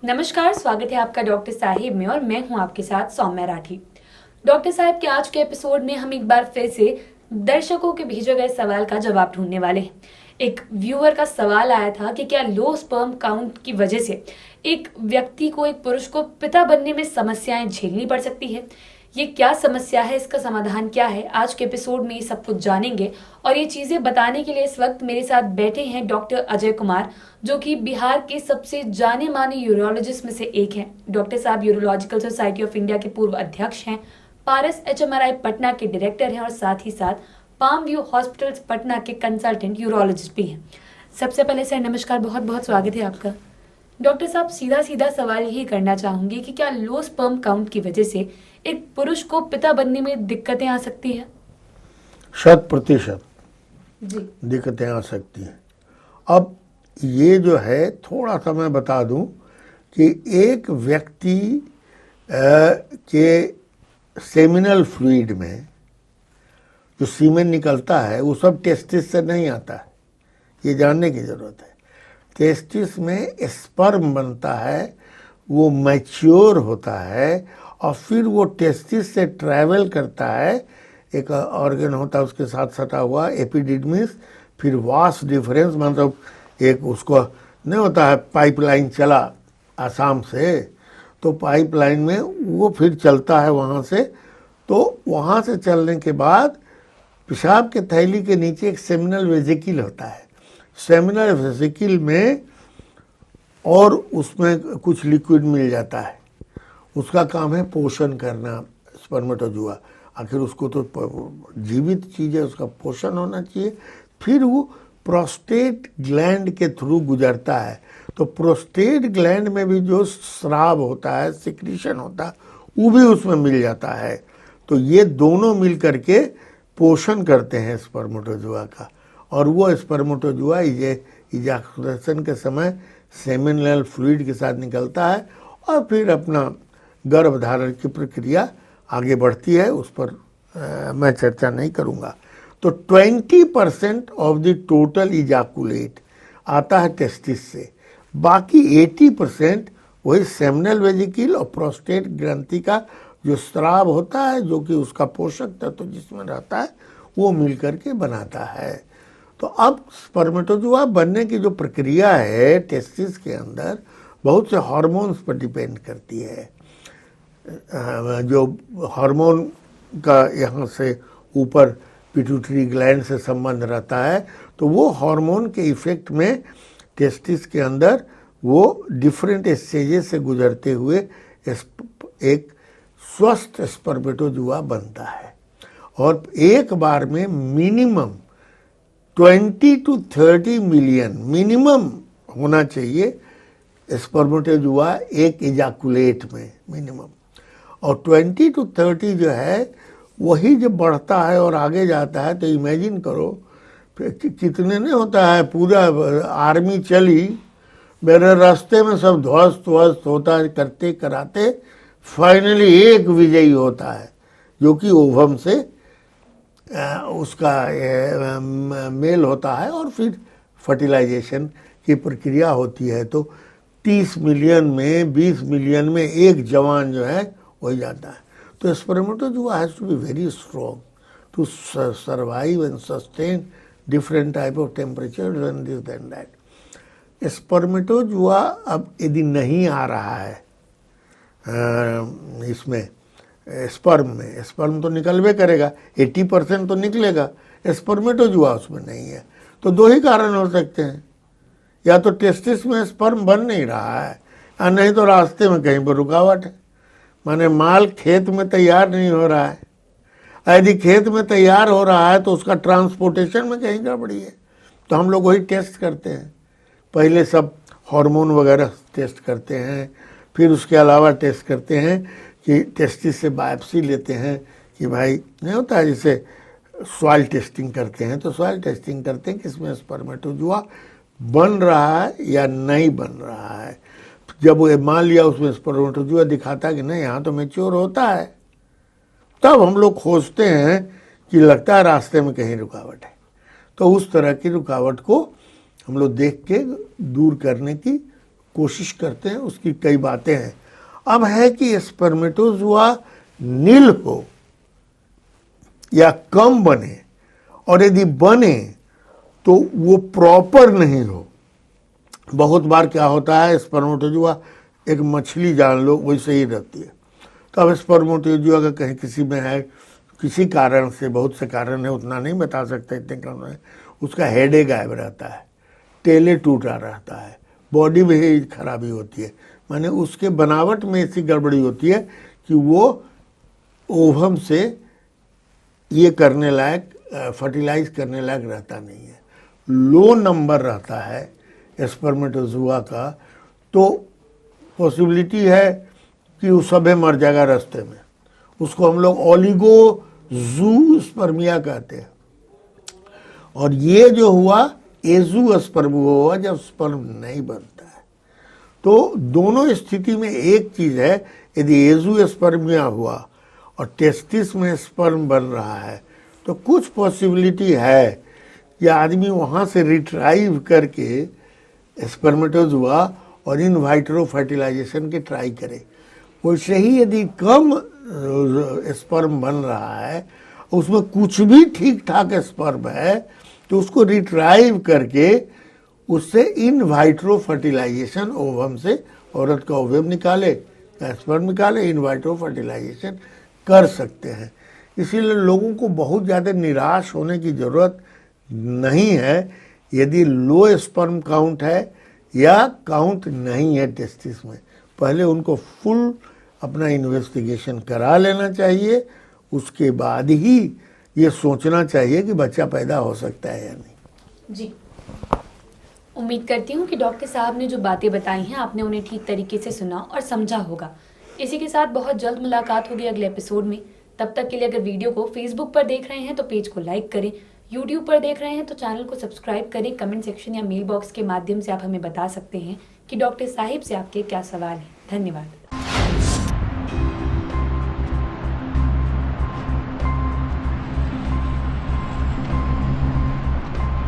नमस्कार, स्वागत है आपका डॉक्टर साहिब में और मैं हूं आपके साथ सौम्या राठी। डॉक्टर साहब के आज के एपिसोड में हम एक बार फिर से दर्शकों के भेजे गए सवाल का जवाब ढूंढने वाले हैं। एक व्यूअर का सवाल आया था कि क्या लो स्पर्म काउंट की वजह से एक व्यक्ति को, एक पुरुष को पिता बनने में समस्याएं झेलनी पड़ सकती है। ये क्या समस्या है, इसका समाधान क्या है, आज के एपिसोड में ये सब कुछ जानेंगे। और ये चीजें बताने के लिए इस वक्त मेरे साथ बैठे हैं डॉक्टर अजय कुमार, जो कि बिहार के सबसे जाने माने यूरोलॉजिस्ट में से एक हैं। डॉक्टर साहब यूरोलॉजिकल सोसाइटी ऑफ इंडिया के पूर्व अध्यक्ष हैं, पारस HMRI पटना के डायरेक्टर हैं और साथ ही साथ पाम व्यू हॉस्पिटल्स पटना के कंसल्टेंट यूरोलॉजिस्ट भी हैं। सबसे पहले सर नमस्कार, बहुत बहुत स्वागत है आपका। डॉक्टर साहब, सीधा सीधा सवाल यही करना चाहूंगी कि क्या लो स्पर्म काउंट की वजह से एक पुरुष को पिता बनने में दिक्कतें आ सकती है? 100% जी दिक्कतें आ सकती हैं। अब ये जो है, थोड़ा सा मैं बता दूं कि एक व्यक्ति के सेमिनल फ्लूइड में जो सीमेन निकलता है वो सब टेस्टिस से नहीं आता है, ये जानने की ज़रूरत है। टेस्टिस में स्पर्म बनता है, वो मैच्योर होता है और फिर वो टेस्टिस से ट्रैवल करता है। एक ऑर्गन होता है उसके साथ सटा हुआ एपिडिडमिस, फिर वास डिफरेंस, मतलब एक उसको नहीं होता है पाइपलाइन चला आसाम से, तो पाइपलाइन में वो फिर चलता है वहाँ से। तो वहाँ से चलने के बाद पेशाब के थैली के नीचे एक सेमिनल वेजिकल होता है। सेमिनल वेजिकल में और उसमें कुछ लिक्विड मिल जाता है, उसका काम है पोषण करना स्पर्मेटोजुआ। आखिर उसको तो जीवित चीज़ है, उसका पोषण होना चाहिए। फिर वो प्रोस्टेट ग्लैंड के थ्रू गुजरता है, तो प्रोस्टेट ग्लैंड में भी जो स्राव होता है, सिक्रीशन होता है, वो भी उसमें मिल जाता है। तो ये दोनों मिल करके पोषण करते हैं स्पर्मेटोजुआ का, और वो स्पर्मेटोजुआ इजाकुलेशन के समय सेमिनल फ्लूइड के साथ निकलता है और फिर अपना गर्भधारण की प्रक्रिया आगे बढ़ती है। उस पर मैं चर्चा नहीं करूंगा। तो 20% ऑफ द टोटल इजाकुलेट आता है टेस्टिस से, बाकी 80% वही सेमिनल वेजिकल और प्रोस्टेट ग्रंथि का जो स्राव होता है, जो कि उसका पोषक तत्व जिसमें रहता है, वो मिलकर के बनाता है। तो अब स्पर्मेटोजुआ बनने की जो प्रक्रिया है टेस्टिस के अंदर, बहुत से हार्मोन्स पर डिपेंड करती है। जो हार्मोन का यहाँ से ऊपर पिट्यूटरी ग्लैंड से संबंध रहता है, तो वो हार्मोन के इफेक्ट में टेस्टिस के अंदर वो डिफरेंट स्टेजेस से गुजरते हुए एक स्वस्थ स्पर्मेटोजुआ बनता है। और एक बार में मिनिमम 20 to 30 मिलियन मिनिमम होना चाहिए स्पर्मेटोजुआ एक इजाकुलेट में मिनिमम। और 20 to 30 जो है, वही जब बढ़ता है और आगे जाता है, तो इमेजिन करो कितने नहीं होता है, पूरा आर्मी चली, मेरे रास्ते में सब ध्वस्त ध्वस्त होता है, करते कराते फाइनली एक विजयी होता है, जो कि ओवम से उसका मेल होता है और फिर फर्टिलाइजेशन की प्रक्रिया होती है। तो 30 मिलियन में 20 मिलियन में एक जवान जो है हो जाता है। तो spermatozoa has to be very strong to survive and sustain different type of temperature and this and that. Spermatozoa अब यदि नहीं आ रहा है इसमें स्पर्म तो निकलवे करेगा, 80% तो निकलेगा, स्पर्मेटोजुआ उसमें नहीं है। तो दो ही कारण हो सकते हैं, या तो टेस्टिस में स्पर्म बन नहीं रहा है, या नहीं तो रास्ते में कहीं पर रुकावट है, माने माल खेत में तैयार नहीं हो रहा है। यदि खेत में तैयार हो रहा है तो उसका ट्रांसपोर्टेशन में कहीं गड़बड़ी है। तो हम लोग वही टेस्ट करते हैं, पहले सब हार्मोन वगैरह टेस्ट करते हैं, फिर उसके अलावा टेस्ट करते हैं कि टेस्टिस से बायोप्सी लेते हैं कि भाई नहीं होता है, जैसे सॉइल टेस्टिंग करते हैं, तो सॉइल टेस्टिंग करते हैं कि इसमें स्पर्मेटोजुआ बन रहा है या नहीं बन रहा है। जब वो मान लिया उसमें स्पर्मेटोजुआ दिखाता है कि नहीं, यहाँ तो मैच्योर होता है, तब हम लोग खोजते हैं कि लगता है रास्ते में कहीं रुकावट है। तो उस तरह की रुकावट को हम लोग देख के दूर करने की कोशिश करते हैं, उसकी कई बातें हैं। अब है कि स्पर्मेटोजुआ नील हो या कम बने, और यदि बने तो वो प्रॉपर नहीं हो। बहुत बार क्या होता है, स्पर्मेटोजुआ एक मछली जान लो वैसे ही रहती है। तो अब स्पर्मेटोजुआ अगर कहीं किसी में है, किसी कारण से, बहुत से कारण है, उतना नहीं बता सकते, इतने कारण है, उसका हेडे गायब रहता है, टेले टूटा रहता है, बॉडी में ही खराबी होती है, माने उसके बनावट में ऐसी गड़बड़ी होती है कि वो ओवम से ये करने लायक, फर्टिलाइज करने लायक रहता नहीं है, लो नंबर रहता है स्पर्मेटोजुआ का, तो पॉसिबिलिटी है कि वो सभे मर जाएगा रास्ते में। उसको हम लोग ओलिगोजूस्पर्मिया कहते हैं। और ये जो हुआ एजूस्पर्म हुआ जब स्पर्म नहीं बनता है। तो दोनों स्थिति में एक चीज है, यदि एजूस्पर्मिया हुआ और टेस्टिस में स्पर्म बन रहा है तो कुछ पॉसिबिलिटी है कि आदमी वहाँ से रिट्राइव करके स्पर्मेटोजुआ और इन वाइट्रो फर्टिलाइजेशन के ट्राई करे। वैसे ही यदि कम स्पर्म बन रहा है, उसमें कुछ भी ठीक ठाक स्पर्म है, तो उसको रिट्राइव करके उससे इन वाइट्रो फर्टिलाइजेशन, ओवम से औरत का ओवम निकाले या स्पर्म निकाले, इन वाइट्रो फर्टिलाइजेशन कर सकते हैं। इसीलिए लोगों को बहुत ज़्यादा निराश होने की ज़रूरत नहीं है यदि लो स्पर्म काउंट है या काउंट नहीं है टेस्टिस में। पहले उनको फुल अपना इन्वेस्टिगेशन करा लेना चाहिए, उसके बाद ही ये सोचना चाहिए कि बच्चा पैदा हो सकता है या नहीं। जी, उम्मीद करती हूँ कि डॉक्टर साहब ने जो बातें बताई हैं आपने उन्हें ठीक तरीके से सुना और समझा होगा। इसी के साथ बहुत जल्द मुलाकात होगी अगले एपिसोड में। तब तक के लिए अगर वीडियो को फेसबुक पर देख रहे हैं तो पेज को लाइक करें, यूट्यूब पर देख रहे हैं तो चैनल को सब्सक्राइब करें। कमेंट सेक्शन या मेल बॉक्स के माध्यम से आप हमें बता सकते हैं कि डॉक्टर साहिब से आपके क्या सवाल हैं। धन्यवाद।